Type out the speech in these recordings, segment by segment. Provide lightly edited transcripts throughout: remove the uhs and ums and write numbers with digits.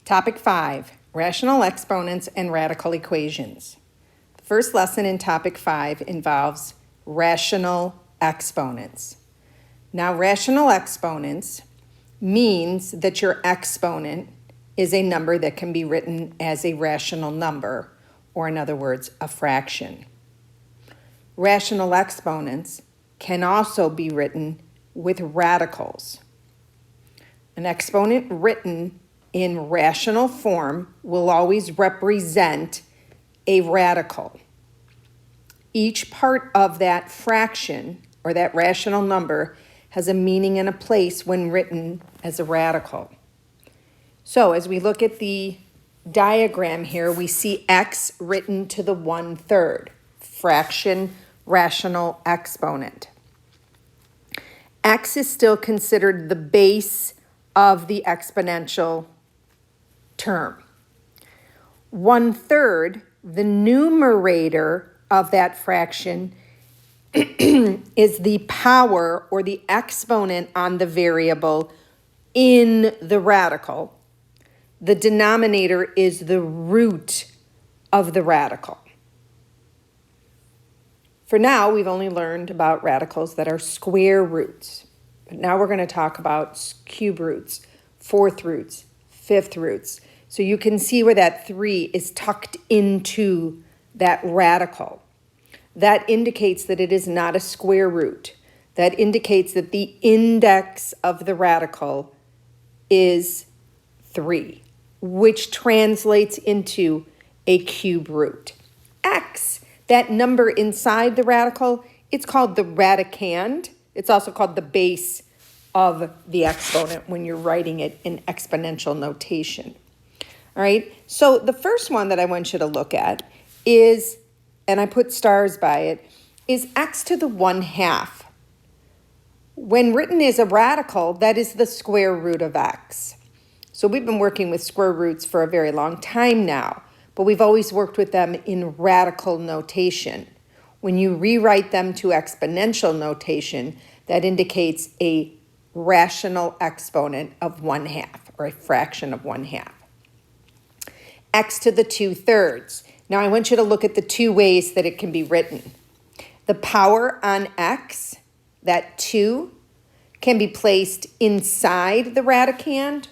Topic 5, rational exponents and radical equations. The first lesson in Topic 5 involves rational exponents. Now, rational exponents means that your exponent is a number that can be written as a rational number, or in other words, a fraction. Rational exponents can also be written with radicals. An exponent written in rational form will always represent a radical. Each part of that fraction or that rational number has a meaning and a place when written as a radical. So as we look at the diagram here, we see x written to the 1/3, fraction rational exponent. X is still considered the base of the exponential term. 1/3, the numerator of that fraction, is the power or the exponent on the variable in the radical. The denominator is the root of the radical. For now, we've only learned about radicals that are square roots. But now we're going to talk about cube roots, fourth roots, fifth roots. So you can see where that 3 is tucked into that radical. That indicates that it is not a square root. That indicates that the index of the radical is 3, which translates into a cube root. X, that number inside the radical, it's called the radicand. It's also called the base of the exponent when you're writing it in exponential notation. All right, so the first one that I want you to look at is, and I put stars by it, is x to the 1/2. When written as a radical, that is the square root of x. So we've been working with square roots for a very long time now, but we've always worked with them in radical notation. When you rewrite them to exponential notation, that indicates a rational exponent of 1/2 or a fraction of 1/2. X to the 2/3. Now I want you to look at the two ways that it can be written. The power on x, that 2, can be placed inside the radicand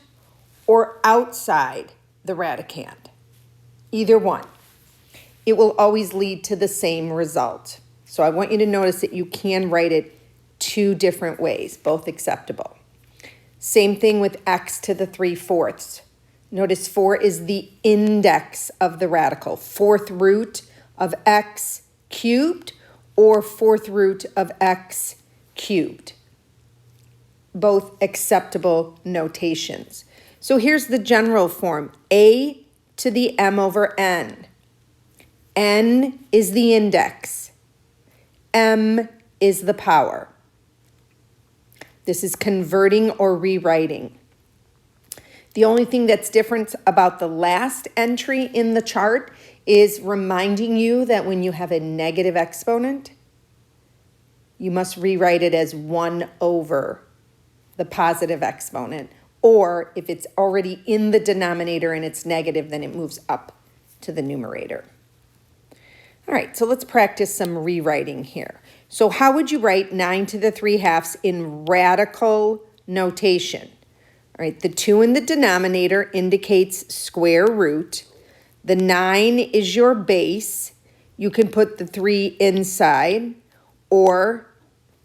or outside the radicand. Either one. It will always lead to the same result. So I want you to notice that you can write it two different ways, both acceptable. Same thing with x to the 3/4. Notice 4 is the index of the radical, fourth root of x cubed or fourth root of x cubed. Both acceptable notations. So here's the general form, a to the m over n. N is the index. M is the power. This is converting or rewriting. The only thing that's different about the last entry in the chart is reminding you that when you have a negative exponent, you must rewrite it as 1 over the positive exponent. Or if it's already in the denominator and it's negative, then it moves up to the numerator. All right, so let's practice some rewriting here. So how would you write 9 to the 3/2 in radical notation? All right, the 2 in the denominator indicates square root. The 9 is your base. You can put the 3 inside, or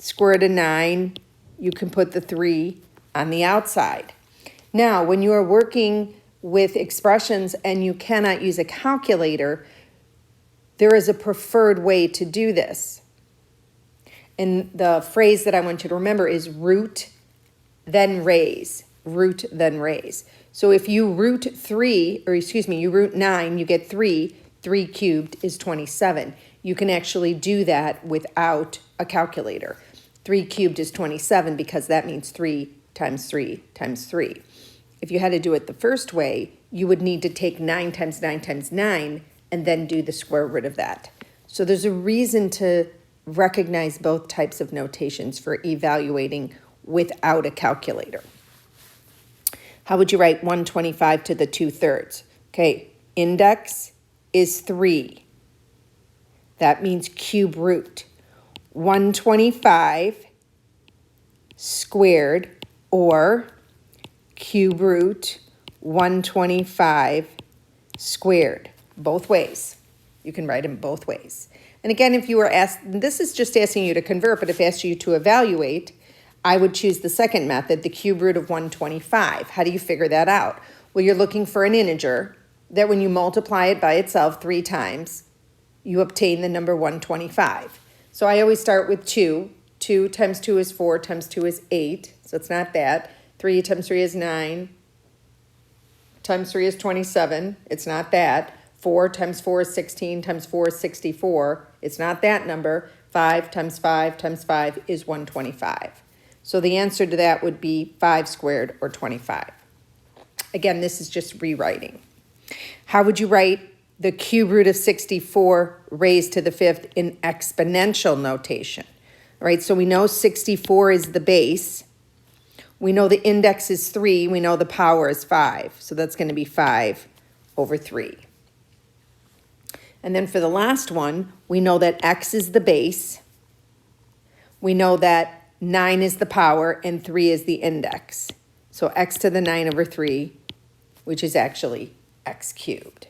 square root of 9, you can put the 3 on the outside. Now, when you are working with expressions and you cannot use a calculator, there is a preferred way to do this. And the phrase that I want you to remember is root, then raise. Root, then raise. So if you root 9, you get 3. 3 cubed is 27. You can actually do that without a calculator. 3 cubed is 27 because that means 3 times 3 times 3. If you had to do it the first way, you would need to take 9 times 9 times 9 and then do the square root of that. So there's a reason to recognize both types of notations for evaluating without a calculator. How would you write 125 to the 2/3? Okay, index is 3. That means cube root. 125 squared, or cube root 125 squared. Both ways. You can write them both ways. And again, if you were asked, this is just asking you to convert, but if asked you to evaluate, I would choose the second method, the cube root of 125. How do you figure that out? Well, you're looking for an integer that when you multiply it by itself 3 times, you obtain the number 125. So I always start with 2. 2 times 2 is 4, times 2 is 8, so it's not that. 3 times 3 is 9, times 3 is 27, it's not that. 4 times 4 is 16, times 4 is 64, it's not that number. 5 times 5 times 5 is 125. So the answer to that would be 5 squared, or 25. Again, this is just rewriting. How would you write the cube root of 64 raised to the 5th in exponential notation? All right, so we know 64 is the base. We know the index is 3. We know the power is 5. So that's going to be 5 over 3. And then for the last one, we know that x is the base. We know that 9 is the power and 3 is the index. So x to the 9 over 3, which is actually x cubed.